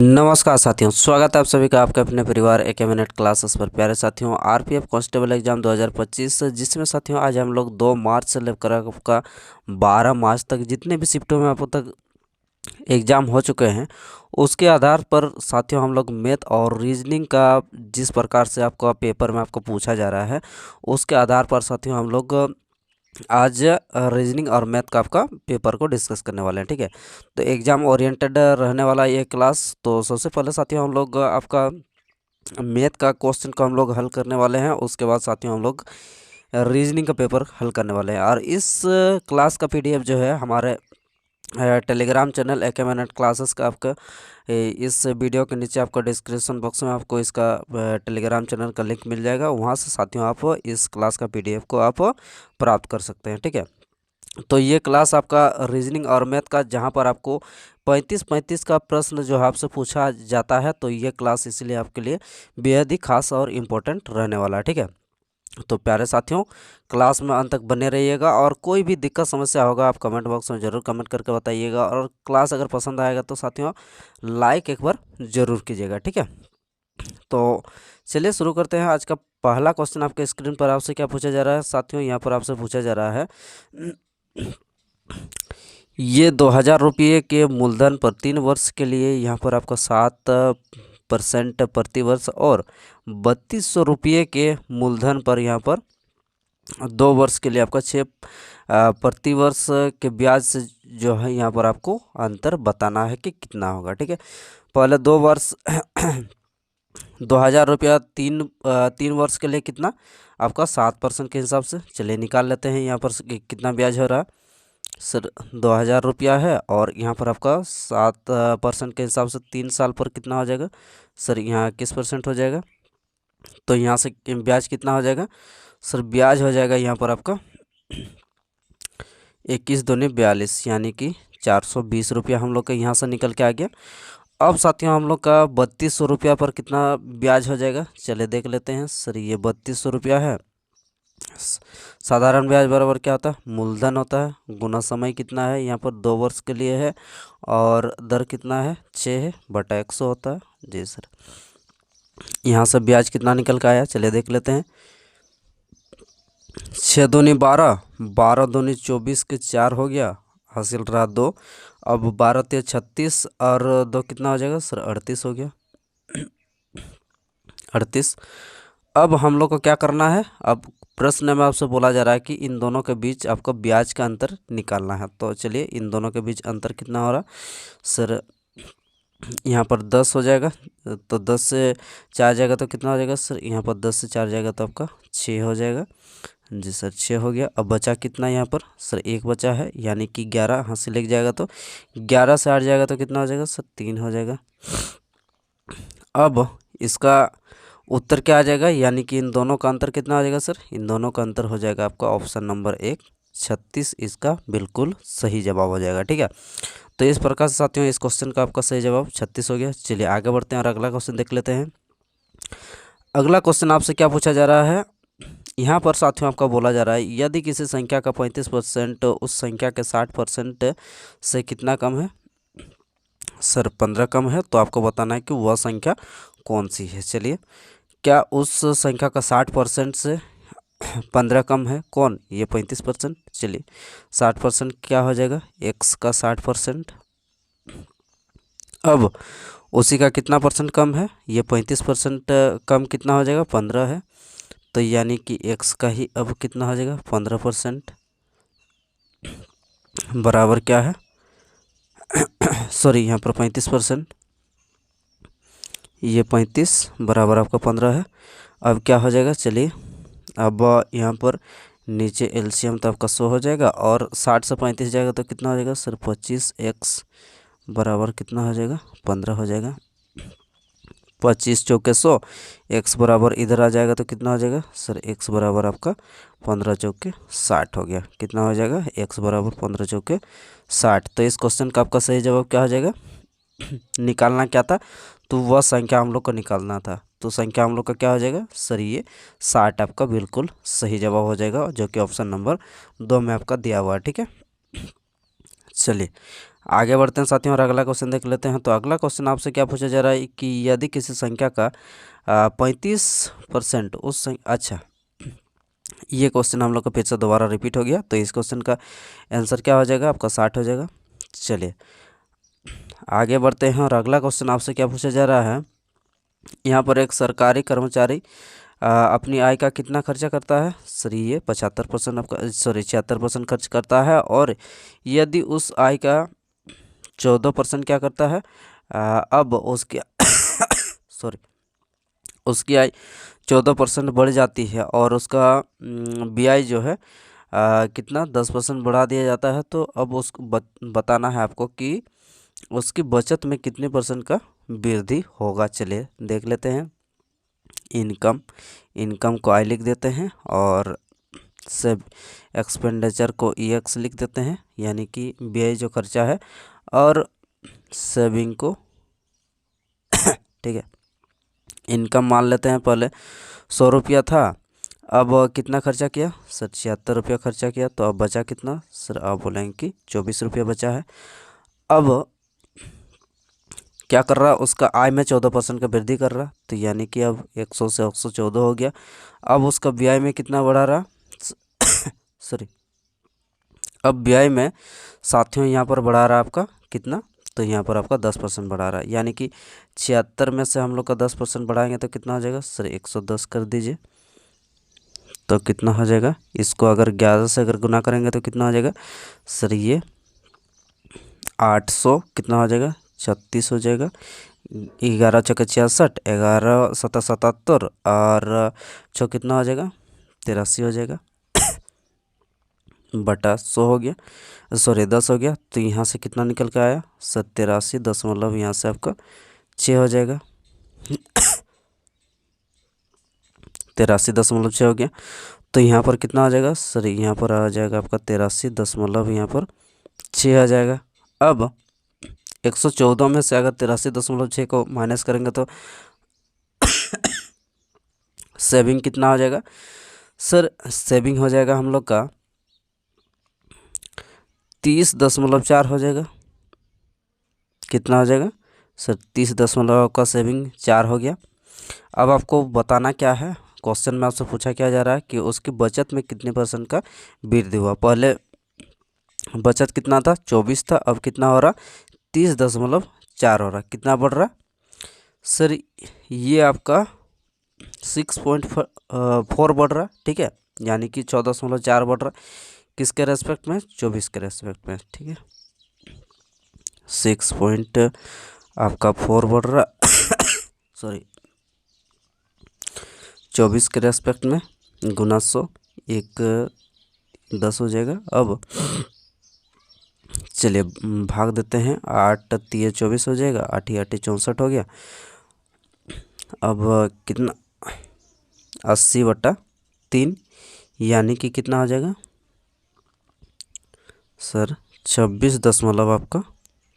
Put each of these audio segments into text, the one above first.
नमस्कार साथियों, स्वागत है आप सभी का आपके अपने परिवार एक मिनट क्लासेस पर। प्यारे साथियों, आरपीएफ कांस्टेबल एग्जाम 2025 जिसमें साथियों आज हम लोग 2 मार्च से लेकर आपका 12 मार्च तक जितने भी शिफ्टों में आप तक एग्ज़ाम हो चुके हैं उसके आधार पर साथियों हम लोग मैथ और रीजनिंग का जिस प्रकार से आपका पेपर में आपको पूछा जा रहा है उसके आधार पर साथियों हम लोग आज रीजनिंग और मैथ का आपका पेपर को डिस्कस करने वाले हैं। ठीक है, तो एग्ज़ाम ओरिएंटेड रहने वाला ये क्लास। तो सबसे पहले साथियों हम लोग आपका मैथ का क्वेश्चन को हम लोग हल करने वाले हैं, उसके बाद साथियों हम लोग रीजनिंग का पेपर हल करने वाले हैं। और इस क्लास का पीडीएफ जो है हमारे टेलीग्राम चैनल AK क्लासेस का आपका इस वीडियो के नीचे आपको डिस्क्रिप्शन बॉक्स में आपको इसका टेलीग्राम चैनल का लिंक मिल जाएगा। वहाँ से साथियों आप इस क्लास का पीडीएफ को आप प्राप्त कर सकते हैं। ठीक है, तो ये क्लास आपका रीजनिंग और मैथ का जहाँ पर आपको 35 का प्रश्न जो है आपसे पूछा जाता है, तो ये क्लास इसलिए आपके लिए बेहद ही खास और इम्पोर्टेंट रहने वाला है। ठीक है, तो प्यारे साथियों क्लास में अंत तक बने रहिएगा और कोई भी दिक्कत समस्या होगा आप कमेंट बॉक्स में ज़रूर कमेंट करके बताइएगा। और क्लास अगर पसंद आएगा तो साथियों लाइक एक बार ज़रूर कीजिएगा। ठीक है, तो चलिए शुरू करते हैं। आज का पहला क्वेश्चन आपके स्क्रीन पर आपसे क्या पूछा जा रहा है साथियों, यहाँ पर आपसे पूछा जा रहा है ये 2000 रुपये के मूलधन पर 3 वर्ष के लिए यहाँ पर आपका 7% प्रति वर्ष और 3200 रुपये के मूलधन पर यहाँ पर 2 वर्ष के लिए आपका 6 प्रति वर्ष के ब्याज से जो है यहाँ पर आपको अंतर बताना है कि कितना होगा। ठीक है, पहले 2 वर्ष 2000 रुपया 3 वर्ष के लिए कितना आपका 7% के हिसाब से चलिए निकाल लेते हैं। यहाँ पर कितना ब्याज हो रहा है सर 2000 रुपया है और यहाँ पर आपका 7% के हिसाब से 3 साल पर कितना हो जाएगा सर, यहाँ 21% हो जाएगा। तो यहाँ से ब्याज कितना हो जाएगा सर, ब्याज हो जाएगा यहाँ पर आपका 21 दूनी 42 यानी कि 420 रुपया हम लोग का यहाँ से निकल के आ गया। अब साथियों हम लोग का 3200 रुपया पर कितना ब्याज हो जाएगा चलिए देख लेते हैं सर। ये 3200 रुपया है, साधारण ब्याज बराबर क्या होता है मूलधन होता है गुना समय कितना है यहाँ पर 2 वर्ष के लिए है और दर कितना है 6 है बटा 100 होता है। जी सर, यहाँ से ब्याज कितना निकल के आया चलिए देख लेते हैं। 6 दूनी 12, 12 दूनी 24 के 4 हो गया, हासिल रहा 2। अब 12 ते 36 और 2 कितना हो जाएगा सर 38 हो गया 38। अब हम लोग को क्या करना है, अब प्रश्न में आपसे बोला जा रहा है कि इन दोनों के बीच आपको ब्याज का अंतर निकालना है। तो चलिए इन दोनों के बीच अंतर कितना हो रहा सर, यहाँ पर 10 हो जाएगा तो 10 से 4 जाएगा तो कितना हो जाएगा सर, यहाँ पर 10 से 4 जाएगा तो आपका 6 हो जाएगा। जी सर 6 हो गया। अब बचा कितना यहाँ पर सर 1 बचा है यानी कि 11, यहाँ से लेके जाएगा तो 11 से 8 जाएगा तो कितना हो जाएगा सर 3 हो जाएगा। अब इसका उत्तर क्या आ जाएगा यानी कि इन दोनों का अंतर कितना हो जाएगा सर, इन दोनों का अंतर हो जाएगा आपका ऑप्शन नंबर 1 36, इसका बिल्कुल सही जवाब हो जाएगा। ठीक है, तो इस प्रकार से साथियों इस क्वेश्चन का आपका सही जवाब 36 हो गया। चलिए आगे बढ़ते हैं और अगला क्वेश्चन देख लेते हैं। अगला क्वेश्चन आपसे क्या पूछा जा रहा है, यहाँ पर साथियों आपका बोला जा रहा है यदि किसी संख्या का 35% उस संख्या के 60% से कितना कम है सर 15 कम है, तो आपको बताना है कि वह संख्या कौन सी है। चलिए क्या उस संख्या का 60% से 15 कम है, कौन ये 35%। चलिए 60% क्या हो जाएगा x का 60%, अब उसी का कितना परसेंट कम है ये 35% कम कितना हो जाएगा 15 है, तो यानी कि x का ही अब कितना हो जाएगा 15% बराबर क्या है सॉरी यहाँ पर 35%, ये 35 बराबर आपका 15 है। अब क्या हो जाएगा चलिए, अब यहाँ पर नीचे एलसीएम तो आपका 100 हो जाएगा और 60 से 35 जाएगा तो कितना हो जाएगा सर 25x बराबर कितना हो जाएगा 15 हो जाएगा। 25 चौके 100, x बराबर इधर आ जाएगा तो कितना हो जाएगा सर x बराबर आपका 15 चौके 60 हो गया। कितना हो जाएगा x बराबर 15 चौके 60। तो इस क्वेश्चन का आपका सही जवाब क्या हो जाएगा निकालना क्या था, तो वह संख्या हम लोग को निकालना था, तो संख्या हम लोग का क्या हो जाएगा सर ये 60 आपका बिल्कुल सही जवाब हो जाएगा जो कि ऑप्शन नंबर 2 में आपका दिया हुआ है। ठीक है, चलिए आगे बढ़ते हैं साथियों और अगला क्वेश्चन देख लेते हैं। तो अगला क्वेश्चन आपसे क्या पूछा जा रहा है कि यदि किसी संख्या का 35% अच्छा, ये क्वेश्चन हम लोग का फिर से दोबारा रिपीट हो गया। तो इस क्वेश्चन का आंसर क्या हो जाएगा आपका 60 हो जाएगा। चलिए आगे बढ़ते हैं और अगला क्वेश्चन आपसे क्या पूछा जा रहा है। यहाँ पर एक सरकारी कर्मचारी अपनी आय का कितना खर्चा करता है। सर ये 75% आपका 76% खर्च करता है। और यदि उस आय का 14% क्या करता है, अब उसकी सॉरी उसकी आय 14% बढ़ जाती है और उसका ब्याज जो है कितना 10% बढ़ा दिया जाता है। तो अब उसको बताना है आपको कि उसकी बचत में कितने परसेंट का वृद्धि होगा। चलिए देख लेते हैं। इनकम को आई लिख देते हैं और सब एक्सपेंडिचर को EX लिख देते हैं, यानी कि व्यय जो खर्चा है, और सेविंग को ठीक है। इनकम मान लेते हैं, पहले 100 रुपया था, अब कितना खर्चा किया सर 76 रुपया खर्चा किया। तो अब बचा कितना सर, आप बोलेंगे कि 24 रुपया बचा है। अब क्या कर रहा, उसका आय में 14% का वृद्धि कर रहा, तो यानी कि अब 100 से 114 हो गया। अब उसका ब्याज में कितना बढ़ा रहा सॉरी, अब ब्याज में साथियों यहाँ पर बढ़ा रहा आपका कितना, तो यहाँ पर आपका 10% बढ़ा रहा है, यानी कि 76 में से हम लोग का 10% बढ़ाएंगे तो कितना हो जाएगा सर 110 कर दीजिए। तो कितना हो जाएगा, इसको अगर 11 से अगर गुना करेंगे तो कितना हो जाएगा सर, ये 800 कितना हो जाएगा 36 हो जाएगा। 11 चौके 66, 11 सत्ता 77 और 6 कितना हो जाएगा 83 हो जाएगा बटा 100 हो गया, सॉरी 10 हो गया। तो यहाँ से कितना निकल के आया सर 83 यहाँ से आपका 6 हो जाएगा 83.6 हो गया। तो यहाँ पर कितना आ जाएगा सर, यहाँ पर आ जाएगा आपका 83 यहाँ पर 6 आ जाएगा। अब 114 में से अगर 83.6 को माइनस करेंगे तो सेविंग कितना हो जाएगा सर, सेविंग हो जाएगा हम लोग का 30.4 हो जाएगा। कितना हो जाएगा सर 30 का सेविंग 4 हो गया। अब आपको बताना क्या है, क्वेश्चन में आपसे पूछा क्या जा रहा है कि उसकी बचत में कितने परसेंट का वृद्धि हुआ। पहले बचत कितना था 24 था, अब कितना हो रहा 30.4 हो रहा, कितना बढ़ रहा सर, ये आपका 6.4 बढ़ रहा, ठीक है, यानी कि 14.4 बढ़ रहा, किसके रेस्पेक्ट में 24 के रेस्पेक्ट में, ठीक है। 6.4 बढ़ रहा सॉरी 24 के रेस्पेक्ट में, गुना 100, एक 10 हो जाएगा। अब चलिए भाग देते हैं, 8 3 24 हो जाएगा, 8 8 64 हो गया। अब कितना 80/3, यानी कि कितना हो जाएगा सर 26 आपका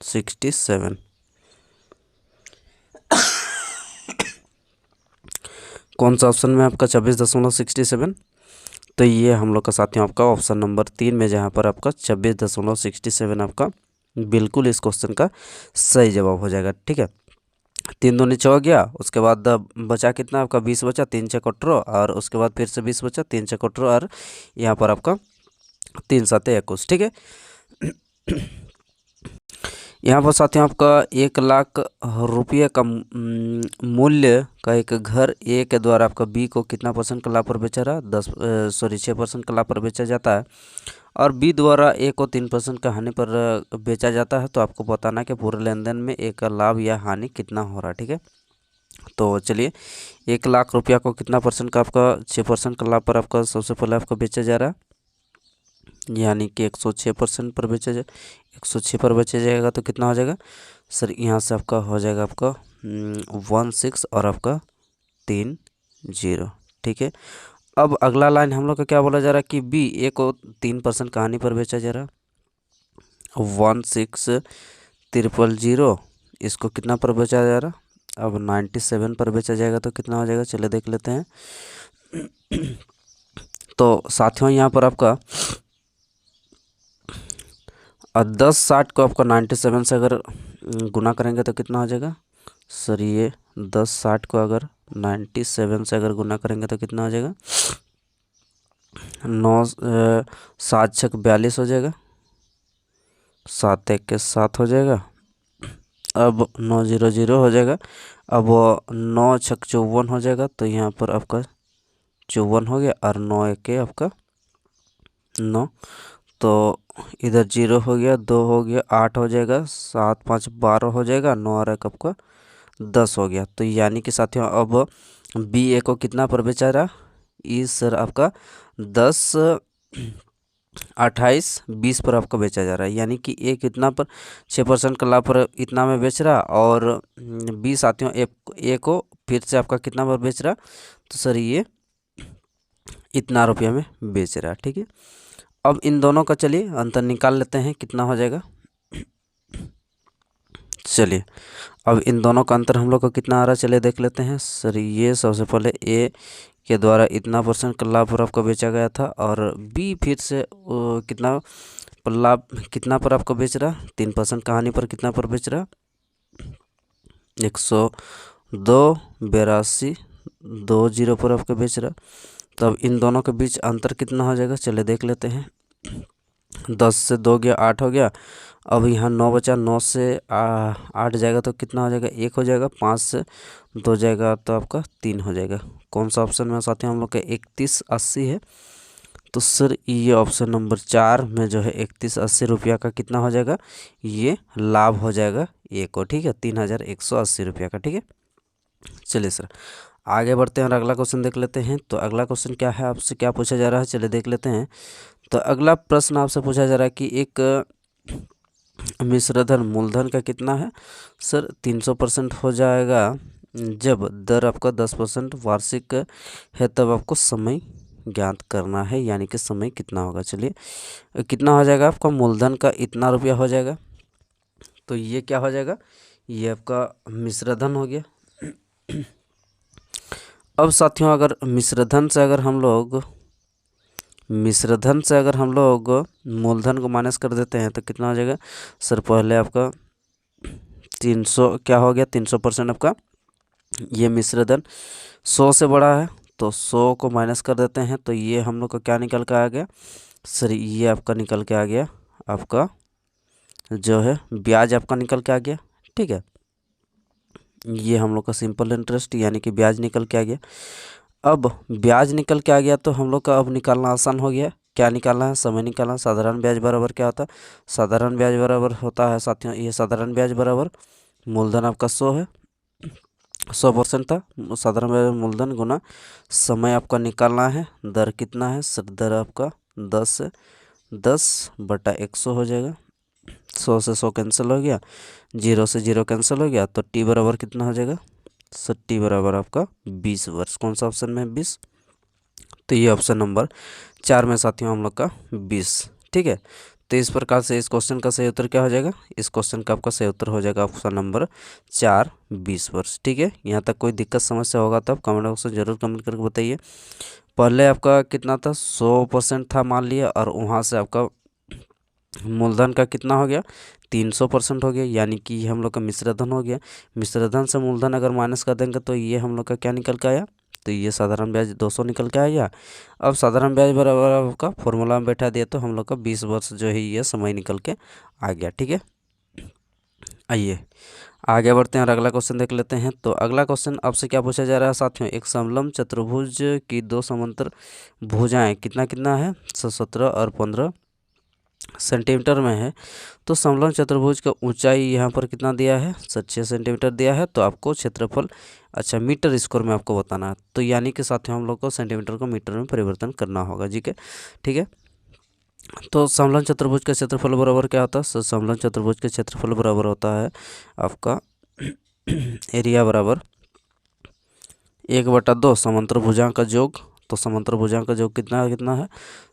67। कौन सा ऑप्शन में आपका 26.67, तो ये हम लोग का साथियों आपका ऑप्शन नंबर 3 में, जहाँ पर आपका 26.67 आपका बिल्कुल इस क्वेश्चन का सही जवाब हो जाएगा, ठीक है। 3 दूनी 6 हो गया, उसके बाद बचा कितना आपका 20 बचा, 3 6 18, और उसके बाद फिर से 20 बचा, 3 6 18, और यहाँ पर आपका 3 7 21, ठीक है। यहाँ पर साथियों आपका 1 लाख रुपये का मूल्य का एक घर ए के द्वारा आपका बी को कितना % का लाभ पर बेचा रहा, 6% का लाभ पर बेचा जाता है, और बी द्वारा ए को 3% का हानि पर बेचा जाता है। तो आपको बताना कि पूरे लेन देन में ए का लाभ या हानि कितना हो रहा है, ठीक है। तो चलिए 1 लाख रुपया को कितना % का आपका 6% का लाभ पर आपका सबसे पहले आपको बेचा जा रहा है, यानी कि 106% पर बेचा जाए, 106 पर बेचा जाएगा तो कितना हो जाएगा सर, यहाँ से आपका हो जाएगा आपका 16 और आपका 30, ठीक है। अब अगला लाइन हम लोग का क्या बोला जा रहा है कि बी ए को 3% कहानी पर बेचा जा रहा है, 16,000, इसको कितना पर बेचा जा रहा, अब 97 पर बेचा जाएगा तो कितना हो जाएगा, चलिए देख लेते हैं। तो साथियों यहाँ पर आपका और 10-60 को आपका 97 से अगर गुना करेंगे तो कितना हो जाएगा सर, ये 10-60 को अगर 97 से अगर गुना करेंगे तो कितना हो जाएगा, 9 7 6 42 हो जाएगा, 7 1 के 7 हो जाएगा, अब 9 0 0 हो जाएगा, अब 9 6 54 हो जाएगा, तो यहाँ पर आपका 54 हो गया, और 9 1 के आपका 9, तो इधर 0 हो गया, 2 हो गया, 8 हो जाएगा, 7 5 12 हो जाएगा, 9 और 1 आपका 10 हो गया। तो यानी कि साथियों अब बी ए को कितना पर बेचा रहा, इस सर आपका 10 28 20 पर आपको बेचा जा रहा है, यानी कि ए कितना पर 6% का लाभ पर इतना में बेच रहा, और बी साथियों ए को फिर से आपका कितना पर बेच रहा, तो सर ये इतना रुपया में बेच रहा है। ठीक है, अब इन दोनों का चलिए अंतर निकाल लेते हैं, कितना हो जाएगा। चलिए अब इन दोनों का अंतर हम लोग को कितना आ रहा है, चलिए देख लेते हैं। सर ये सबसे पहले ए के द्वारा इतना % का लाभ पर आपको बेचा गया था, और बी फिर से कितना पर लाभ, कितना पर आपको बेच रहा, 3% कहानी पर कितना पर बेच रहा, 102 82 20 पर आपको बेच रहा। तब इन दोनों के बीच अंतर कितना हो जाएगा, चलिए देख लेते हैं। 10 से 2 गया 8 हो गया, अब यहाँ 9 बचा, 9 से 8 जाएगा तो कितना हो जाएगा, 1 हो जाएगा, 5 से 2 जाएगा तो आपका 3 हो जाएगा। कौन सा ऑप्शन में साथ ही हम लोग का 3180 है, तो सर ये ऑप्शन नंबर 4 में जो है 3180 रुपया का कितना हो जाएगा, ये लाभ हो जाएगा ए को। ठीक है, 3180 रुपया का। ठीक है, चलिए सर आगे बढ़ते हैं और अगला क्वेश्चन देख लेते हैं। तो अगला क्वेश्चन क्या है, आपसे क्या पूछा जा रहा है, चलिए देख लेते हैं। तो अगला प्रश्न आपसे पूछा जा रहा है कि एक मिश्रधन मूलधन का कितना है, सर 300% हो जाएगा जब दर आपका 10% वार्षिक है, तब आपको समय ज्ञात करना है, यानी कि समय कितना होगा। चलिए कितना हो जाएगा, आपका मूलधन का इतना रुपया हो जाएगा, तो ये क्या हो जाएगा, ये आपका मिश्रधन हो गया। अब साथियों अगर मिश्रधन से अगर हम लोग मूलधन को माइनस कर देते हैं तो कितना हो जाएगा, सर पहले आपका 300 क्या हो गया, 300% आपका ये मिश्रधन 100 से बड़ा है, तो 100 को माइनस कर देते हैं, तो ये हम लोग का क्या निकल के आ गया, सर ये आपका निकल के आ गया, आपका जो है ब्याज आपका निकल के आ गया। ठीक है, ये हम लोग का सिंपल इंटरेस्ट यानी कि ब्याज निकल के आ गया। अब ब्याज निकल के आ गया तो हम लोग का अब निकालना आसान हो गया। क्या निकालना है, समय निकालना। साधारण ब्याज बराबर क्या होता है, साधारण ब्याज बराबर होता है साथियों, ये साधारण ब्याज बराबर मूलधन आपका 100 है, 100% था साधारण ब्याज मूलधन गुना समय आपका निकालना है, दर कितना है, सर दर आपका 10/100 हो जाएगा। 100 से 100 कैंसिल हो गया, 0 से 0 कैंसिल हो गया, तो टी बराबर कितना हो जाएगा, सर टी बराबर आपका 20 वर्ष। कौन सा ऑप्शन में है, 20, तो ये ऑप्शन नंबर 4 में साथियों हम लोग का 20। ठीक है, तो इस प्रकार से इस क्वेश्चन का सही उत्तर क्या हो जाएगा, इस क्वेश्चन का आपका सही उत्तर हो जाएगा ऑप्शन नंबर 4 20 वर्ष। ठीक है, यहाँ तक कोई दिक्कत समस्या होगा तो आप कमेंट बॉक्स में जरूर कमेंट करके बताइए। पहले आपका कितना था, 100% था मान लिया, और वहाँ से आपका मूलधन का कितना हो गया, 300% हो गया, यानी कि ये हम लोग का मिश्रधन हो गया। मिश्रधन से मूलधन अगर माइनस कर देंगे तो ये हम लोग का क्या निकल के आया, तो ये साधारण ब्याज 200 निकल के आया। अब साधारण ब्याज बराबर आपका फॉर्मूला में बैठा दिया तो हम लोग का 20 वर्ष जो है ये समय निकल के आ गया। ठीक है, आइए आगे बढ़ते हैं और अगला क्वेश्चन देख लेते हैं। तो अगला क्वेश्चन आपसे क्या पूछा जा रहा है साथियों, एक समलंब चतुर्भुज की 2 समांतर भुजाएं कितना कितना है, 17 और 15 सेंटीमीटर में है। तो समलंब चतुर्भुज का ऊंचाई यहाँ पर कितना दिया है, 6 सेंटीमीटर दिया है, तो आपको क्षेत्रफल अच्छा मीटर स्क्वायर में आपको बताना है। तो यानी कि साथियों हम लोग को सेंटीमीटर को मीटर में परिवर्तन करना होगा जी के। ठीक है, तो समलंब चतुर्भुज का क्षेत्रफल बराबर क्या होता है, समलंब चतुर्भुज का क्षेत्रफल बराबर होता है आपका एरिया बराबर 1/2 समांतर भुजाओं का योग। तो समांतर भुजाओं का योग कितना है,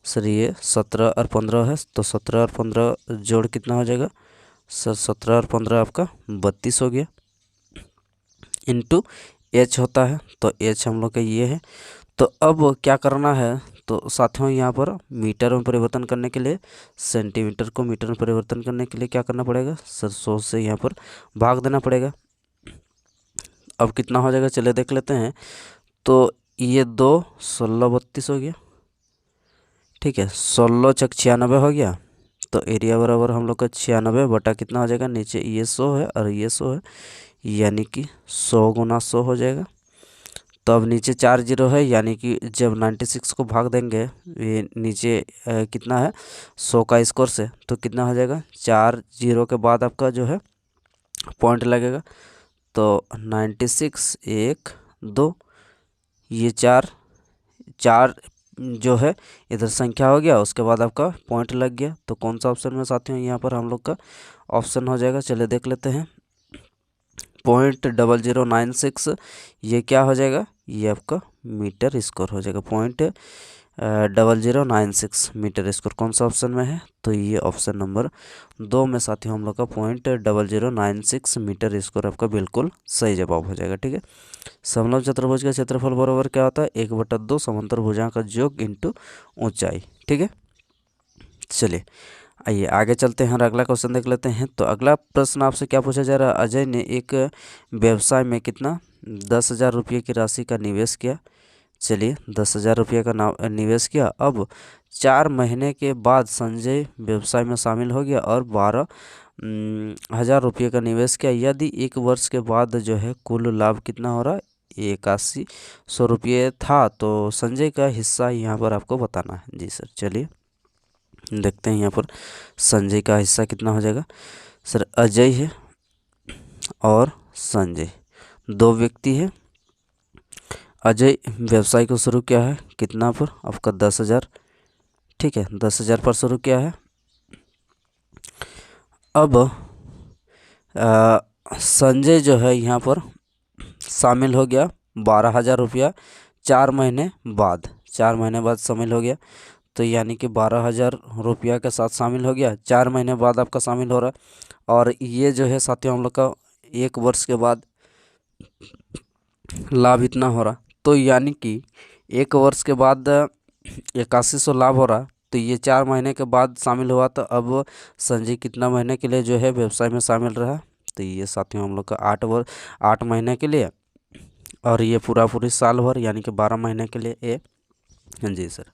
सर ये 17 और 15 है, तो 17 और 15 जोड़ कितना हो जाएगा, सर 17 और 15 आपका 32 हो गया, इनटू एच होता है, तो एच हम लोग का ये है। तो अब क्या करना है, तो साथियों यहाँ पर मीटर में परिवर्तन करने के लिए, सेंटीमीटर को मीटर में परिवर्तन करने के लिए क्या करना पड़ेगा सर, 100 से यहाँ पर भाग देना पड़ेगा। अब कितना हो जाएगा चलिए देख लेते हैं। तो ये 2 16 32 हो गया, ठीक है, 16 चक 96 हो गया। तो एरिया बराबर हम लोग का 96 बटा कितना हो जाएगा, नीचे ये 100 है और ये 100 है, यानी कि 100 गुना 100 हो जाएगा। तो अब नीचे 4 जीरो है, यानी कि जब 96 को भाग देंगे ये नीचे कितना है 100 का स्कोर से, तो कितना हो जाएगा 4 जीरो के बाद आपका जो है पॉइंट लगेगा। तो 96 1 2, ये 4 4 जो है इधर संख्या हो गया, उसके बाद आपका पॉइंट लग गया। तो कौन सा ऑप्शन में साथियों यहाँ पर हम लोग का ऑप्शन हो जाएगा, चलिए देख लेते हैं। 0.0096 ये क्या हो जाएगा, ये आपका मीटर स्क्वायर हो जाएगा। 0.0096 मीटर स्क्वायर कौन सा ऑप्शन में है, तो ये ऑप्शन नंबर 2 में साथियों हम लोग का 0.0096 मीटर स्क्वायर आपका बिल्कुल सही जवाब हो जाएगा। ठीक है, समलंब चतुर्भुज का क्षेत्रफल बराबर क्या होता है, 1/2 समांतर भुजाओं का योग इंटू ऊंचाई। ठीक है, चलिए आइए आगे चलते हैं और अगला क्वेश्चन देख लेते हैं। तो अगला प्रश्न आपसे क्या पूछा जा रहा है, अजय ने एक व्यवसाय में कितना 10,000 रुपये की राशि का निवेश किया। चलिए 10,000 रुपये का निवेश किया। अब 4 महीने के बाद संजय व्यवसाय में शामिल हो गया और 12,000 रुपये का निवेश किया। यदि 1 वर्ष के बाद जो है कुल लाभ कितना हो रहा है, 8100 रुपये था, तो संजय का हिस्सा यहाँ पर आपको बताना है। जी सर, चलिए देखते हैं यहाँ पर संजय का हिस्सा कितना हो जाएगा। सर अजय है और संजय 2 व्यक्ति है। अजय व्यवसाय को शुरू किया है कितना पर, आपका 10,000, ठीक है, 10,000 पर शुरू किया है। अब संजय जो है यहाँ पर शामिल हो गया 12,000 रुपया 4 महीने बाद, 4 महीने बाद शामिल हो गया। तो यानी कि 12,000 रुपया के साथ शामिल हो गया, 4 महीने बाद आपका शामिल हो रहा है। और ये जो है साथियों हम लोग का 1 वर्ष के बाद लाभ इतना हो रहा। तो यानी कि 1 वर्ष के बाद 8100 लाभ हो रहा। तो ये 4 महीने के बाद शामिल हुआ। तो अब संजय कितना महीने के लिए जो है व्यवसाय में शामिल रहा, तो ये साथियों हम लोग का 8 महीने के लिए, और ये पूरी साल भर यानी कि 12 महीने के लिए ए। जी सर,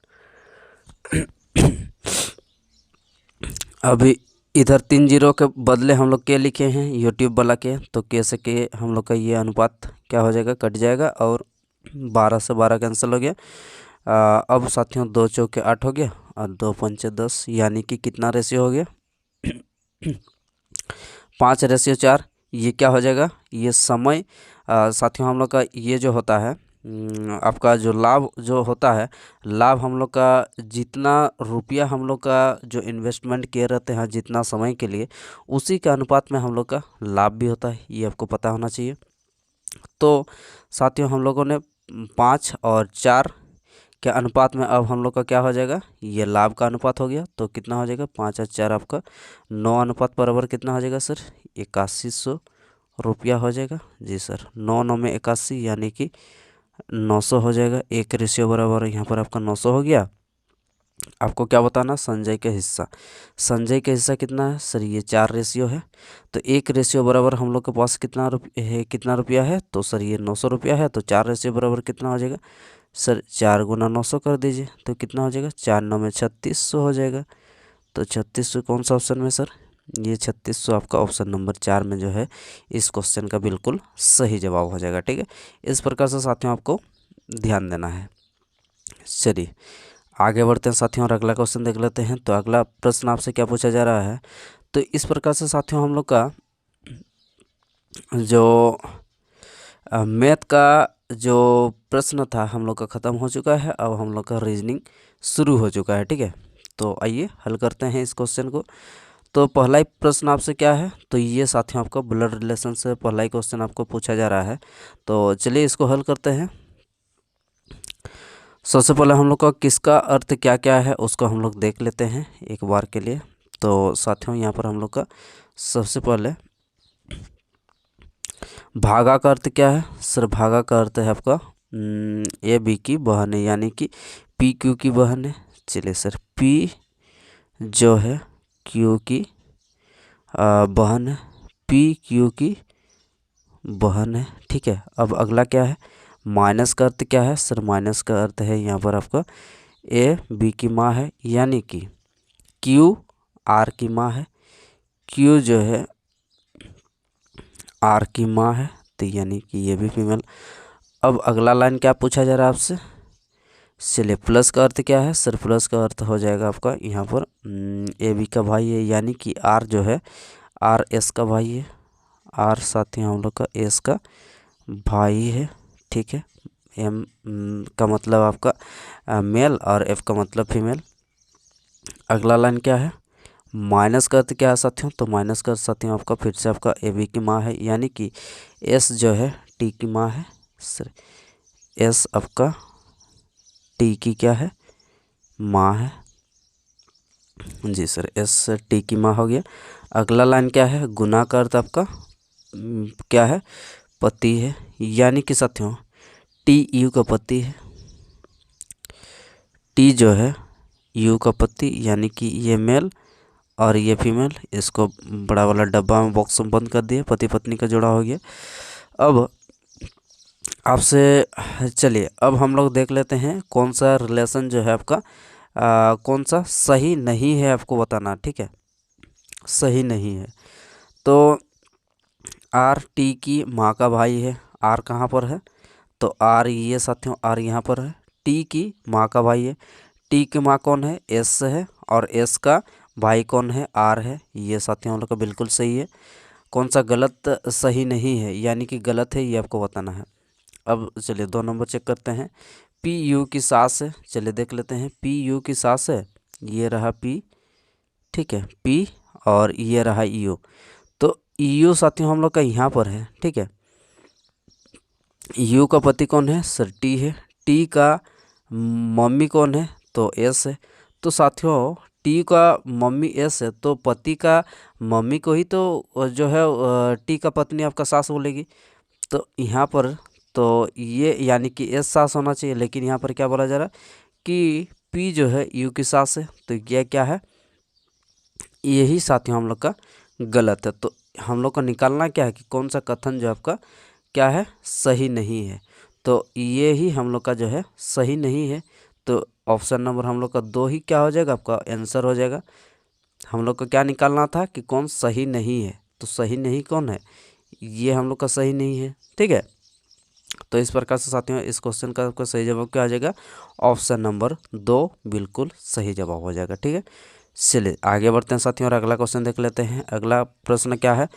अभी इधर 3 जीरो के बदले हम लोग के लिखे हैं यूट्यूब वाला के, तो के से के हम लोग का ये अनुपात क्या हो जाएगा, कट जाएगा और 12 से 12 कैंसिल हो गया। अब साथियों 2 चौके 8 हो गया और 2 पंचे 10, यानी कि कितना रेशियो हो गया 5:4। ये क्या हो जाएगा, ये समय साथियों हम लोग का ये जो होता है आपका जो लाभ जो होता है, लाभ हम लोग का जितना रुपया हम लोग का जो इन्वेस्टमेंट किए रहते हैं जितना समय के लिए, उसी के अनुपात में हम लोग का लाभ भी होता है, ये आपको पता होना चाहिए। तो साथियों हम लोगों ने 5 और 4 के अनुपात में अब हम लोग का क्या हो जाएगा, ये लाभ का अनुपात हो गया। तो कितना हो जाएगा 5 और 4 आपका 9 अनुपात बराबर कितना हो जाएगा सर, 8100 रुपया हो जाएगा। जी सर, 9 9 में 81 यानी कि 900 हो जाएगा। एक रेशियो बराबर यहाँ पर आपका 900 हो गया। आपको क्या बताना, संजय के हिस्सा, संजय का हिस्सा कितना है सर, ये 4 रेशियो है। तो एक रेशियो बराबर हम लोग के पास कितना रुपया है, तो सर ये 900 रुपया है। तो 4 रेशियो बराबर कितना हो जाएगा सर, 4 गुना 900 कर दीजिए, तो कितना हो जाएगा 4 9 में 3600 हो जाएगा। तो 3600 कौन सा ऑप्शन में सर, ये 3600 आपका ऑप्शन नंबर 4 में जो है इस क्वेश्चन का बिल्कुल सही जवाब हो जाएगा। ठीक है, इस प्रकार से साथियों आपको ध्यान देना है। चलिए आगे बढ़ते हैं साथियों और अगला क्वेश्चन देख लेते हैं। तो अगला प्रश्न आपसे क्या पूछा जा रहा है, तो इस प्रकार से साथियों हम लोग का जो मैथ का जो प्रश्न था हम लोग का ख़त्म हो चुका है। अब हम लोग का रीजनिंग शुरू हो चुका है। ठीक है, तो आइए हल करते हैं इस क्वेश्चन को। तो पहला ही प्रश्न आपसे क्या है, तो ये साथियों आपका ब्लड रिलेशन से पहला ही क्वेश्चन आपको पूछा जा रहा है। तो चलिए इसको हल करते हैं। सबसे पहले हम लोग का किसका अर्थ क्या क्या है उसको हम लोग देख लेते हैं एक बार के लिए। तो साथियों यहाँ पर हम लोग का सबसे पहले भागा का अर्थ क्या है सर, भागा का अर्थ है आपका ए बी की बहन, यानी कि पी क्यू की बहन है। चलिए सर, पी जो है क्यू की बहन है, पी क्यू की बहन है। ठीक है, अब अगला क्या है, माइनस का अर्थ क्या है सर, माइनस का अर्थ है यहाँ पर आपका ए बी की माँ है, यानी कि क्यू आर की माँ है, क्यू जो है आर की माँ है, तो यानी कि ये भी फीमेल। अब अगला लाइन क्या पूछा जा रहा है आपसे, चलिए प्लस का अर्थ क्या है सर, प्लस का अर्थ हो जाएगा आपका यहाँ पर ए बी का भाई है, यानी कि आर जो है आर एस का भाई है, आर साथ ही हम लोग का एस का भाई है। ठीक है, एम का मतलब आपका मेल और एफ का मतलब फीमेल। अगला लाइन क्या है, माइनस का अर्थ क्या है साथियों, तो माइनस का अर्थ साथियों आपका फिर से आपका ए बी की माँ है, यानी कि एस जो है टी की माँ है सर, एस आपका टी की क्या है, माँ है जी सर, एस टी की माँ हो गया। अगला लाइन क्या है, गुना का अर्थ आपका क्या है, पति है, यानी कि साथियों टी यू का पति है, टी जो है यू का पति, यानी कि ये मेल और ये फीमेल। इसको बड़ा वाला डब्बा में बॉक्स में बंद कर दिए, पति पत्नी का जोड़ा हो गया। अब आपसे चलिए अब हम लोग देख लेते हैं कौन सा रिलेशन जो है आपका कौन सा सही नहीं है, आपको बताना। ठीक है, सही नहीं है तो आर टी की माँ का भाई है, आर कहाँ पर है, तो आर ये साथियों आर यहाँ पर है, टी की माँ का भाई है, टी की माँ कौन है, एस है, और एस का भाई कौन है, आर है। ये साथियों हम लोग का बिल्कुल सही है। कौन सा गलत सही नहीं है, यानी कि गलत है, ये आपको बताना है। अब चलिए 2 नंबर चेक करते हैं, पी यू की सास है, चलिए देख लेते हैं, पी यू की सास है, ये रहा पी, ठीक है पी, और ये रहा यू, तो यू साथियों हम लोग का यहाँ पर है। ठीक है, यू का पति कौन है सर, टी है, टी का मम्मी कौन है, तो एस है। तो साथियों टी का मम्मी एस है, तो पति का मम्मी को ही तो जो है टी का पत्नी आपका सास बोलेगी, तो यहाँ पर तो ये यानी कि एस सास होना चाहिए, लेकिन यहाँ पर क्या बोला जा रहा है कि पी जो है यू की सास है, तो यह क्या है, यही साथियों हम लोग का गलत है। तो हम लोग को निकालना क्या है कि कौन सा कथन जो आपका क्या है, सही नहीं है, तो ये ही हम लोग का जो है सही नहीं है। तो ऑप्शन नंबर हम लोग का 2 ही क्या हो जाएगा, आपका आंसर हो जाएगा। हम लोग को क्या निकालना था कि कौन सही नहीं है, तो सही नहीं कौन है, ये हम लोग का सही नहीं है। ठीक है, तो इस प्रकार से साथियों इस क्वेश्चन का आपका सही जवाब क्या आ जाएगा, ऑप्शन नंबर 2 बिल्कुल सही जवाब हो जाएगा। ठीक है, चलिए आगे बढ़ते हैं साथियों और अगला क्वेश्चन देख लेते हैं। अगला प्रश्न क्या है,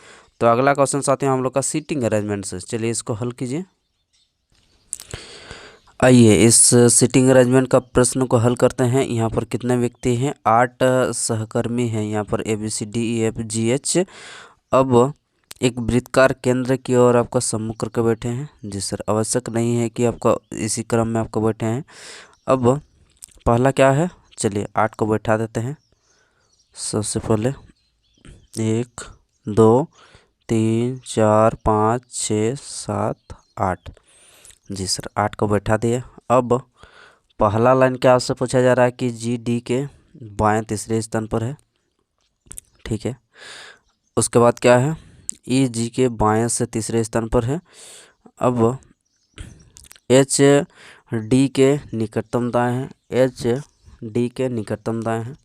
तो अगला क्वेश्चन साथियों हम लोग का सीटिंग अरेंजमेंट से, चलिए इसको हल कीजिए। आइए इस सीटिंग अरेंजमेंट का प्रश्न को हल करते हैं। यहाँ पर कितने व्यक्ति हैं, 8 सहकर्मी हैं यहाँ पर, A B C D E F G H. अब एक वृत्तकार केंद्र की ओर आपका सम्मुख करके बैठे हैं जी सर, आवश्यक नहीं है कि आपका इसी क्रम में आपको बैठे हैं। अब पहला क्या है, चलिए 8 को बैठा देते हैं। सबसे पहले 1 2 3 4 5 6 7 8 जी सर, 8 को बैठा दिए। अब पहला लाइन क्या आपसे पूछा जा रहा है कि जी डी के बाएं तीसरे स्थान पर है। ठीक है, उसके बाद क्या है, ई जी के बाएं से तीसरे स्थान पर है। अब एच डी के निकटतम दाएं हैं, एच डी के निकटतम दाएं हैं।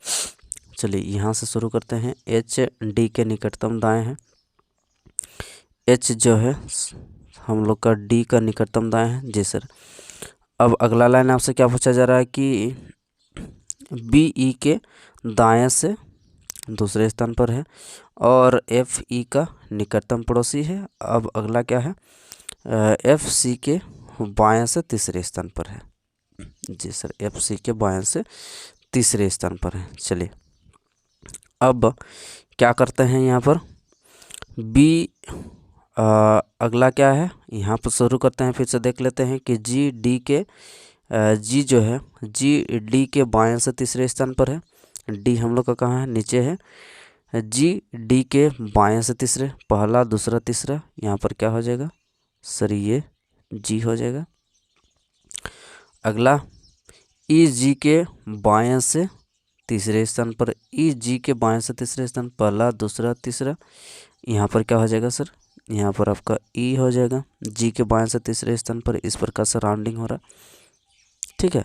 चलिए यहाँ से शुरू करते हैं, एच डी के निकटतम दाएं हैं, एच जो है हम लोग का डी का निकटतम दाएं है जी सर। अब अगला लाइन आपसे क्या पूछा जा रहा है कि बी ई के दाएं से दूसरे स्थान पर है और एफ ई का निकटतम पड़ोसी है। अब अगला क्या है, एफ सी के बाएं से तीसरे स्थान पर है जी सर, एफ सी के बाएं से तीसरे स्थान पर है। चलिए अब क्या करते हैं यहाँ पर, बी अगला क्या है, यहाँ पर शुरू करते हैं, फिर से देख लेते हैं कि जी डी के जी जो है जी डी के बाएं से तीसरे स्थान पर है, डी हम लोग का कहाँ है, नीचे है, जी डी के बाएं से तीसरे, पहला दूसरा तीसरा, यहाँ पर क्या हो जाएगा सर, ये जी हो जाएगा। अगला ई जी के बाएं से तीसरे स्थान पर, ई जी के बाएं से तीसरे स्थान, पहला दूसरा तीसरा, यहाँ पर क्या हो जाएगा सर, यहाँ पर आपका ई हो जाएगा, जी के बाएं से तीसरे स्थान पर, इस प्रकार से राउंडिंग हो रहा है, ठीक है।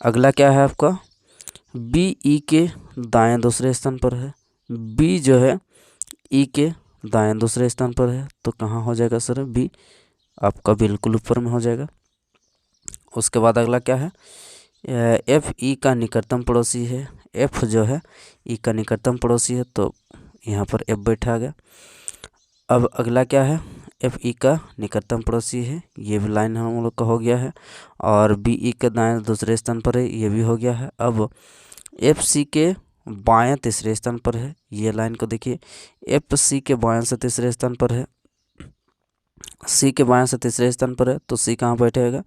अगला क्या है आपका, बी ई के दाएं दूसरे स्थान पर है, बी जो है ई के दाएं दूसरे स्थान पर है, तो कहाँ हो जाएगा सर, बी आपका बिल्कुल ऊपर में हो जाएगा। उसके बाद अगला क्या है, एफ ई का निकटतम पड़ोसी है, एफ जो है ई का निकटतम पड़ोसी है, तो यहाँ पर एफ बैठा गया। अब अगला क्या है, एफ ई का निकटतम पड़ोसी है, ये भी लाइन हम लोग का हो गया है, और बी ई के दाएं दूसरे स्थान पर है, ये भी हो गया है। अब एफ सी के बाएं तीसरे स्थान पर है, ये लाइन को देखिए, एफ सी के बाएं से तीसरे स्थान पर है, सी के बाएं से तीसरे स्थान पर है, तो सी कहाँ बैठेगा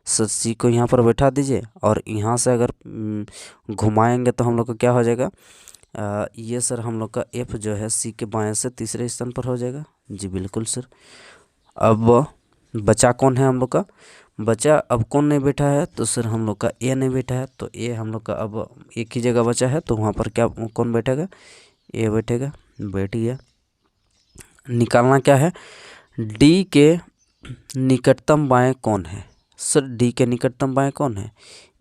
सर, सी को यहाँ पर बैठा दीजिए, और यहाँ से अगर घुमाएंगे तो हम लोग का क्या हो जाएगा, ये सर हम लोग का एफ जो है सी के बाएं से तीसरे स्थान पर हो जाएगा। जी बिल्कुल सर। अब बचा कौन है हम लोग का, बचा अब कौन नहीं बैठा है, तो सर हम लोग का ए नहीं बैठा है, तो ए हम लोग का अब एक ही जगह बचा है, तो वहाँ पर क्या कौन बैठेगा, ए बैठेगा, बैठ गया। निकालना क्या है, डी के निकटतम बाएं कौन है, सर डी के निकटतम बाएं कौन है,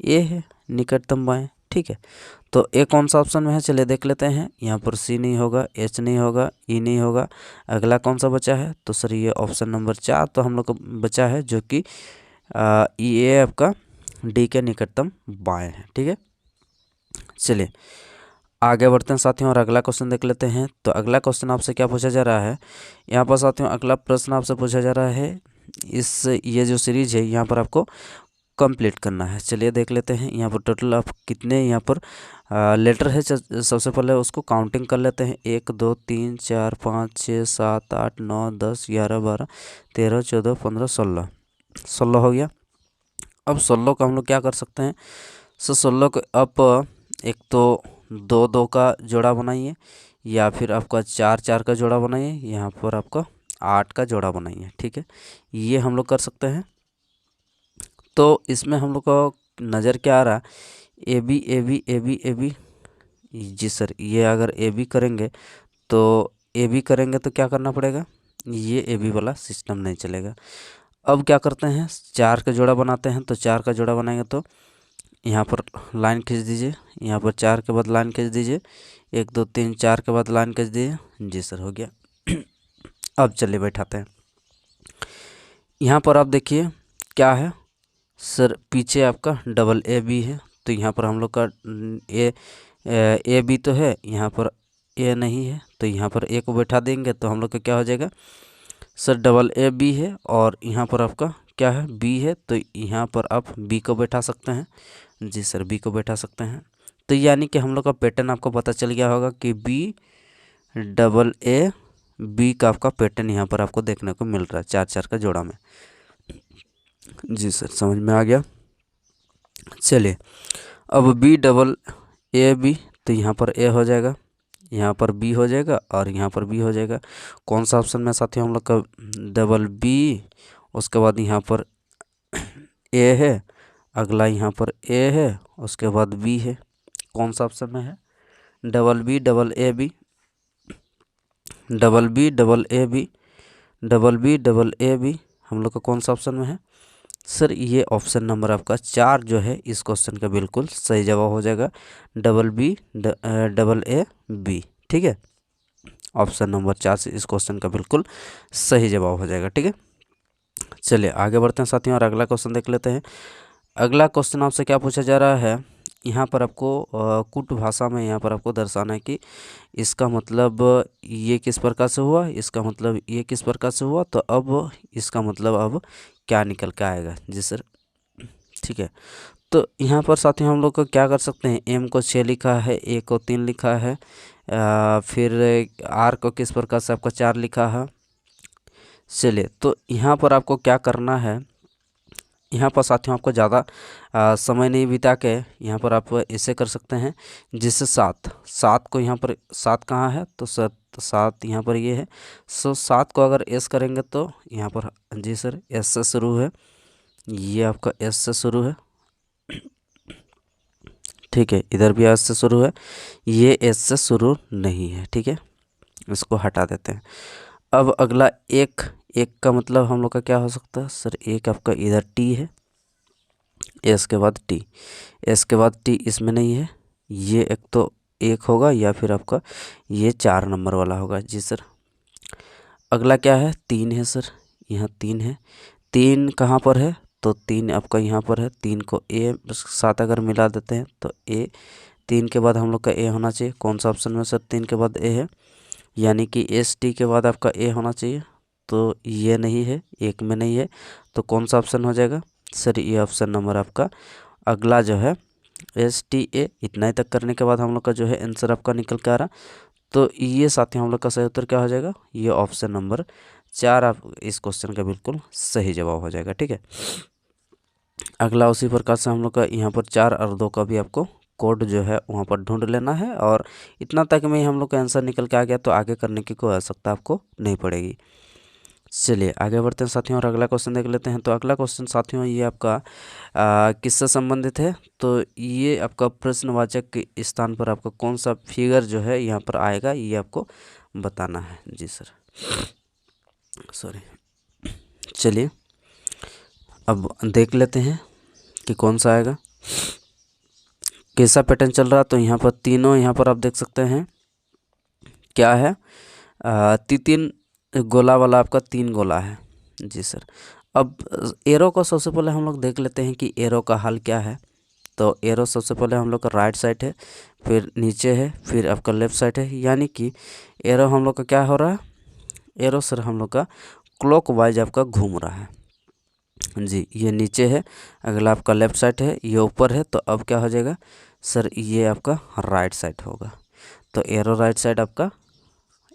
ए है निकटतम बाएं, ठीक है। तो ए कौन सा ऑप्शन में है, चलिए देख लेते हैं। यहाँ पर सी नहीं होगा, एच नहीं होगा, ई नहीं होगा, अगला कौन सा बचा है, तो सर ये ऑप्शन नंबर 4 तो हम लोग को बचा है, जो कि ई ए आपका डी के निकटतम बाएं है, ठीक है। चलिए आगे बढ़ते हैं साथियों, और अगला क्वेश्चन देख लेते हैं। तो अगला क्वेश्चन आपसे क्या पूछा जा रहा है, यहाँ पर साथियों अगला प्रश्न आपसे पूछा जा रहा है, इस ये जो सीरीज है यहाँ पर आपको कंप्लीट करना है। चलिए देख लेते हैं, यहाँ पर टोटल आप कितने यहाँ पर लेटर है, सबसे पहले उसको काउंटिंग कर लेते हैं। 1 2 3 4 5 6 7 8 9 10 11 12 13 14 15 16, 16 हो गया। अब 16 का हम लोग क्या कर सकते हैं, सो 16 को आप एक तो 2 2 का जोड़ा बनाइए, या फिर आपका 4 4 का जोड़ा बनाइए, यहाँ पर आपका 8 का जोड़ा बनाइए, ठीक है। ये हम लोग कर सकते हैं। तो इसमें हम लोग को नज़र क्या आ रहा है, A B A B A B A B, जी सर ये अगर ए बी करेंगे तो ए बी करेंगे तो क्या करना पड़ेगा, ये ए बी वाला सिस्टम नहीं चलेगा। अब क्या करते हैं, 4 का जोड़ा बनाते हैं, तो 4 का जोड़ा बनाएंगे तो यहाँ पर लाइन खींच दीजिए, यहाँ पर 4 के बाद लाइन खींच दीजिए, 1 2 3 4 के बाद लाइन खींच दीजिए, जी सर हो गया। अब चलिए बैठाते हैं, यहाँ पर आप देखिए क्या है सर, पीछे आपका डबल ए बी है, तो यहाँ पर हम लोग का ए बी तो है, यहाँ पर ए नहीं है, तो यहाँ पर ए को बैठा देंगे तो हम लोग का क्या हो जाएगा सर, डबल ए बी है, और यहाँ पर आपका क्या है बी है, तो यहाँ पर आप बी को बैठा सकते हैं, जी सर बी को बैठा सकते हैं। तो यानी कि हम लोग का पैटर्न आपको पता चल गया होगा कि बी डबल ए बी का आपका पैटर्न यहाँ पर आपको देखने को मिल रहा है 4 4 का जोड़ा में। जी सर समझ में आ गया। चलिए अब बी डबल ए बी, तो यहाँ पर ए हो जाएगा, यहाँ पर बी हो जाएगा, और यहाँ पर बी हो जाएगा। कौन सा ऑप्शन में साथियों हम लोग का डबल बी, उसके बाद यहाँ पर ए है, अगला यहाँ पर ए है, उसके बाद बी है। कौन सा ऑप्शन में है, double B double A B, double B double A B, double B double A B, हम लोग का कौन सा ऑप्शन में है सर, ये ऑप्शन नंबर आपका 4 जो है इस क्वेश्चन का बिल्कुल सही जवाब हो जाएगा, double B double A B, ठीक है। ऑप्शन नंबर 4 से इस क्वेश्चन का बिल्कुल सही जवाब हो जाएगा, ठीक है। चलिए आगे बढ़ते हैं साथियों, और अगला क्वेश्चन देख लेते हैं। अगला क्वेश्चन आपसे क्या पूछा जा रहा है, यहाँ पर आपको कुट भाषा में यहाँ पर आपको दर्शाना है कि इसका मतलब ये किस प्रकार से हुआ, इसका मतलब ये किस प्रकार से हुआ, तो अब इसका मतलब अब क्या निकल के आएगा, जी सर ठीक है। तो यहाँ पर साथियों हम लोग को क्या कर सकते हैं, एम को 6 लिखा है, ए को 3 लिखा है, फिर आर को किस प्रकार से आपका 4 लिखा है। चलिए तो यहाँ पर आपको क्या करना है, यहाँ पर साथियों आपको ज़्यादा समय नहीं बिता के यहाँ पर आप ऐसे कर सकते हैं, जिससे 7 को यहाँ पर 7 कहाँ है, तो 7 यहाँ पर ये है, सो 7 को अगर एस करेंगे तो यहाँ पर जी सर एस से शुरू है, ये आपका एस से शुरू है, ठीक है, इधर भी एस से शुरू है, ये एस से शुरू नहीं है। ठीक है, इसको हटा देते हैं। अब अगला एक, एक का मतलब हम लोग का क्या हो सकता है सर, एक आपका इधर टी है, एस के बाद टी, एस के बाद टी इसमें नहीं है, ये एक तो एक होगा या फिर आपका ये 4 नंबर वाला होगा। जी सर। अगला क्या है, 3 है सर, यहाँ 3 है, 3 कहाँ पर है, तो 3 आपका यहाँ पर है। 3 को ए साथ अगर मिला देते हैं तो ए, 3 के बाद हम लोग का ए होना चाहिए। कौन सा ऑप्शन में सर 3 के बाद ए है, यानी कि एस टी के बाद आपका ए होना चाहिए, तो ये नहीं है, एक में नहीं है, तो कौन सा ऑप्शन हो जाएगा सर, ये ऑप्शन नंबर आपका अगला जो है एस टी ए। इतना ही तक करने के बाद हम लोग का जो है आंसर आपका निकल के आ रहा, तो ये साथियों हम लोग का सही उत्तर क्या हो जाएगा, ये ऑप्शन नंबर 4 आप इस क्वेश्चन का बिल्कुल सही जवाब हो जाएगा। ठीक है, अगला उसी प्रकार से हम लोग का यहाँ पर 4 और 2 का भी आपको कोड जो है वहाँ पर ढूंढ लेना है, और इतना तक में ही हम लोग का आंसर निकल के आ गया, तो आगे करने की कोई आवश्यकता आपको नहीं पड़ेगी। चलिए आगे बढ़ते हैं साथियों और अगला क्वेश्चन देख लेते हैं। तो अगला क्वेश्चन साथियों ये आपका किससे संबंधित है, तो ये आपका प्रश्नवाचक के स्थान पर आपका कौन सा फिगर जो है यहाँ पर आएगा, ये आपको बताना है। जी सर, सॉरी। चलिए अब देख लेते हैं कि कौन सा आएगा, कैसा पैटर्न चल रहा। तो यहाँ पर तीनों, यहाँ पर आप देख सकते हैं क्या है, तीन गोला वाला आपका 3 गोला है। जी सर। अब एरो को सबसे पहले हम लोग देख लेते हैं कि एरो का हल क्या है। तो एरो सबसे पहले हम लोग का राइट साइड है, फिर नीचे है, फिर आपका लेफ्ट साइड है, यानी कि एरो हम लोग का क्या हो रहा है, एरो सर हम लोग का क्लॉकवाइज आपका घूम रहा है। जी, ये नीचे है, अगला आपका लेफ्ट साइड है, ये ऊपर है, तो अब क्या हो जाएगा सर, ये आपका राइट साइड होगा। तो एरो राइट साइड आपका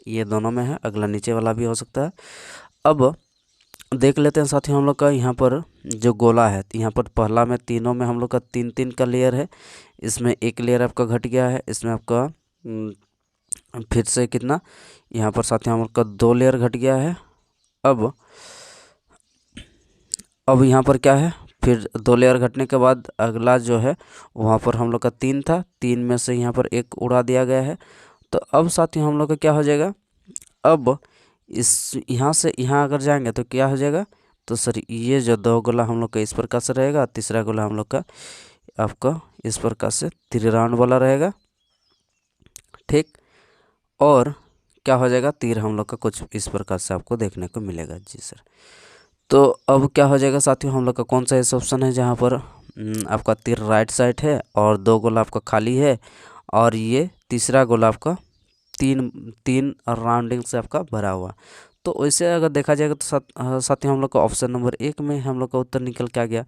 ये दोनों में है, अगला नीचे वाला भी हो सकता है। अब देख लेते हैं साथियों हम लोग का यहाँ पर जो गोला है, यहाँ पर पहला में तीनों में हम लोग का 3-3 का लेयर है, इसमें एक लेयर आपका घट गया है, इसमें आपका फिर से कितना, यहाँ पर साथियों हम लोग का 2 लेयर घट गया है। अब यहाँ पर क्या है, फिर 2 लेयर घटने के बाद अगला जो है वहाँ पर हम लोग का 3 था, 3 में से यहाँ पर एक उड़ा दिया गया है। तो अब साथियों हम लोग का क्या हो जाएगा, अब इस यहाँ से यहाँ अगर जाएंगे तो क्या हो जाएगा, तो सर ये जो 2 गोला हम लोग का इस प्रकार से रहेगा, तीसरा गोला हम लोग का आपका इस प्रकार से त्रिराउंड वाला रहेगा। ठीक, और क्या हो जाएगा, तीर हम लोग का कुछ इस प्रकार से आपको देखने को मिलेगा। जी सर। तो अब क्या हो जाएगा साथियों, हम लोग का कौन सा ऐसा ऑप्शन है जहाँ पर आपका तीर राइट साइड है और 2 गोला आपका खाली है, और ये तीसरा गोला आपका तीन राउंडिंग से आपका भरा हुआ। तो वैसे अगर देखा जाएगा तो साथियों हम लोग का ऑप्शन नंबर 1 में हम लोग का उत्तर निकल के आ गया,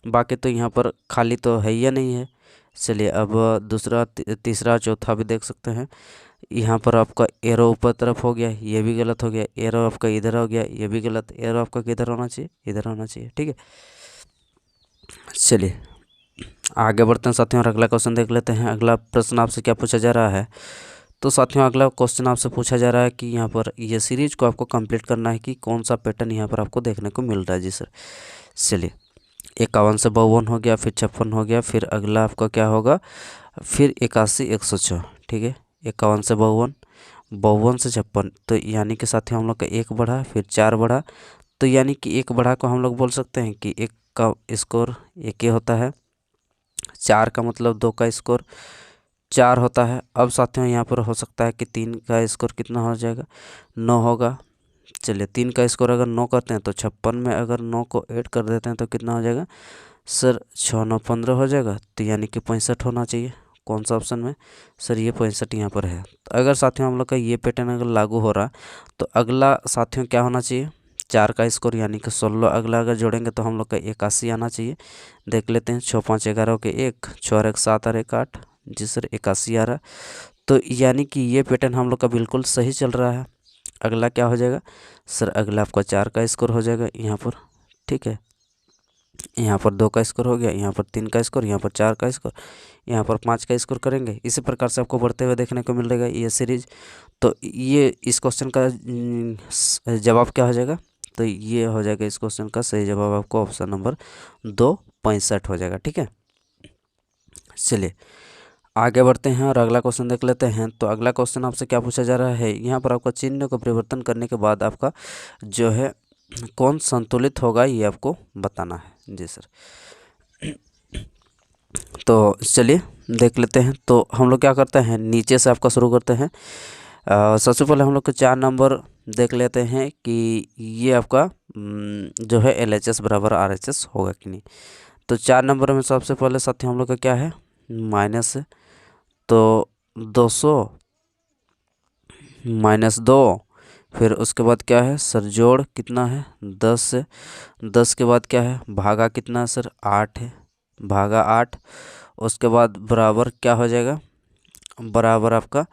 बाकी तो यहाँ पर खाली तो है ही नहीं है। चलिए अब दूसरा, तीसरा, चौथा भी देख सकते हैं। यहाँ पर आपका एरो ऊपर तरफ हो गया, ये भी गलत हो गया, एरो आपका इधर हो गया, ये भी गलत, एरो आपका किधर होना चाहिए, इधर होना चाहिए। ठीक है, चलिए आगे बढ़ते हैं साथियों और अगला क्वेश्चन देख लेते हैं। अगला प्रश्न आपसे क्या पूछा जा रहा है, तो साथियों अगला क्वेश्चन आपसे पूछा जा रहा है कि यहाँ पर ये सीरीज को आपको कंप्लीट करना है कि कौन सा पैटर्न यहाँ पर आपको देखने को मिल रहा है। जी सर। चलिए 51 से 52 हो गया, फिर 56 हो गया, फिर अगला आपका क्या होगा, फिर 81 106। ठीक है, 51 से 52, 52 से 56, तो यानी कि साथियों हम लोग का 1 बढ़ा, फिर 4 बढ़ा, तो यानी कि 1 बढ़ा को हम लोग बोल सकते हैं कि 1 का स्कोर 1 ही होता है, 4 का मतलब 2 का स्कोर 4 होता है। अब साथियों यहाँ पर हो सकता है कि 3 का स्कोर कितना हो जाएगा, 9 होगा। चलिए 3 का स्कोर अगर 9 करते हैं तो 56 में अगर 9 को ऐड कर देते हैं तो कितना हो जाएगा सर, 6 9 15 हो जाएगा, तो यानी कि 65 होना चाहिए। कौन सा ऑप्शन में सर, ये 65 यहाँ पर है। तो अगर साथियों हम लोग का ये पैटर्न अगर लागू हो रहा, तो अगला साथियों क्या होना चाहिए, 4 का स्कोर यानी कि 16 अगला अगर जोड़ेंगे तो हम लोग का 81 आना चाहिए। देख लेते हैं, 6 5 11 के 1, 6 और 1 7 और 1 8। जी सर, 81 आ रहा, तो यानी कि ये पैटर्न हम लोग का बिल्कुल सही चल रहा है। अगला क्या हो जाएगा सर, अगला आपका 4 का स्कोर हो जाएगा यहाँ पर। ठीक है, यहाँ पर 2 का स्कोर हो गया, यहाँ पर 3 का स्कोर, यहाँ पर 4 का स्कोर, यहाँ पर 5 का स्कोर करेंगे। इसी प्रकार से आपको बढ़ते हुए देखने को मिल रहेगा ये सीरीज। तो ये इस क्वेश्चन का जवाब क्या हो जाएगा, तो ये हो जाएगा इस क्वेश्चन का सही जवाब आपको ऑप्शन नंबर 2 65 हो जाएगा। ठीक है, चलिए आगे बढ़ते हैं और अगला क्वेश्चन देख लेते हैं। तो अगला क्वेश्चन आपसे क्या पूछा जा रहा है, यहाँ पर आपका चिन्ह को परिवर्तन करने के बाद आपका जो है कौन संतुलित होगा ये आपको बताना है। जी सर। तो चलिए देख लेते हैं। तो हम लोग क्या करते हैं, नीचे से आपका शुरू करते हैं। सबसे पहले हम लोग के 4 नंबर देख लेते हैं कि ये आपका जो है LHS बराबर RHS होगा कि नहीं। तो 4 नंबर में सबसे पहले साथी हम लोग का क्या है, माइनस है। तो 200 माइनस 2, फिर उसके बाद क्या है सर, जोड़ कितना है 10 है। 10 के बाद क्या है, भागा कितना है सर, 8 है, भागा 8। उसके बाद बराबर क्या हो जाएगा, बराबर आपका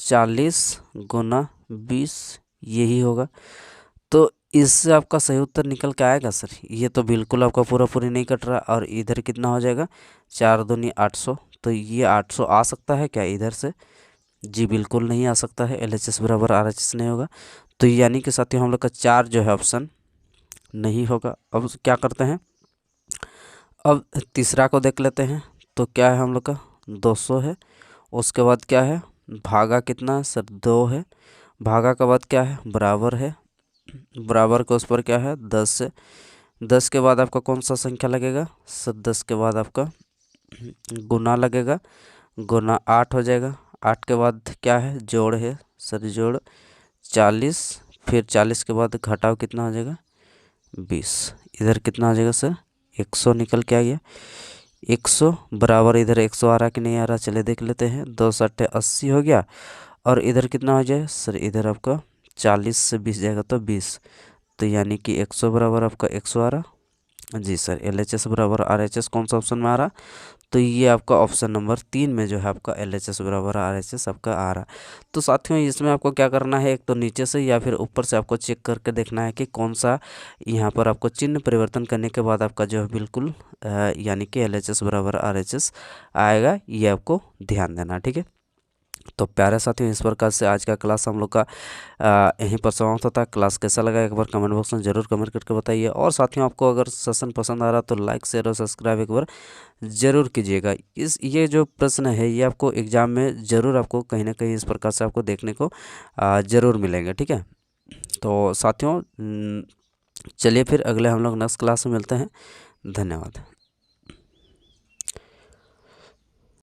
40 गुना 20 यही होगा। तो इससे आपका सही उत्तर निकल के आएगा सर। ये तो बिल्कुल आपका पूरा पूरी नहीं कट रहा। और इधर कितना हो जाएगा, 4 दूनी 800। तो ये 800 आ सकता है क्या इधर से, जी बिल्कुल नहीं आ सकता है। LHS बराबर RHS नहीं होगा। तो यानी कि साथियों हम लोग का 4 जो है ऑप्शन नहीं होगा। अब क्या करते हैं, अब तीसरा को देख लेते हैं। तो क्या है हम लोग का 200 है। उसके बाद क्या है, भागा कितना सर 2 है। भागा के बाद क्या है, बराबर है। बराबर के उस पर क्या है 10 है। 10 के बाद आपका कौन सा संख्या लगेगा सर, 10 के बाद आपका गुना लगेगा, गुना 8 हो जाएगा। 8 के बाद क्या है, जोड़ है सर, जोड़ 40, फिर 40 के बाद घटाव कितना हो जाएगा 20। इधर कितना हो जाएगा सर, 100 निकल के आ गया। 100 बराबर इधर 100 आ रहा कि नहीं आ रहा, चले देख लेते हैं। 2 सट्टे 80 हो गया। और इधर कितना हो जाए सर, इधर आपका 40 से 20 जाएगा तो 20। तो यानी कि 100 बराबर आपका 100 आ रहा। जी सर, LHS बराबर RHS कौन सा ऑप्शन में आ रहा, तो ये आपका ऑप्शन नंबर 3 में जो है आपका LHS बराबर RHS आपका आ रहा। तो साथियों इसमें आपको क्या करना है, एक तो नीचे से या फिर ऊपर से आपको चेक करके देखना है कि कौन सा यहाँ पर आपको चिन्ह परिवर्तन करने के बाद आपका जो है बिल्कुल यानी कि LHS बराबर RHS आएगा। ये आपको ध्यान देना, ठीक है। तो प्यारे साथियों इस प्रकार से आज का क्लास हम लोग का यहीं पर समाप्त होता है। क्लास कैसा लगा एक बार कमेंट बॉक्स में ज़रूर कमेंट करके बताइए। और साथियों आपको अगर सेशन पसंद आ रहा तो लाइक शेयर और सब्सक्राइब एक बार ज़रूर कीजिएगा। ये जो प्रश्न है ये आपको एग्ज़ाम में ज़रूर आपको कहीं ना कहीं इस प्रकार से आपको देखने को ज़रूर मिलेंगे, ठीक है। तो साथियों चलिए फिर अगले हम लोग नेक्स्ट क्लास में मिलते हैं। धन्यवाद।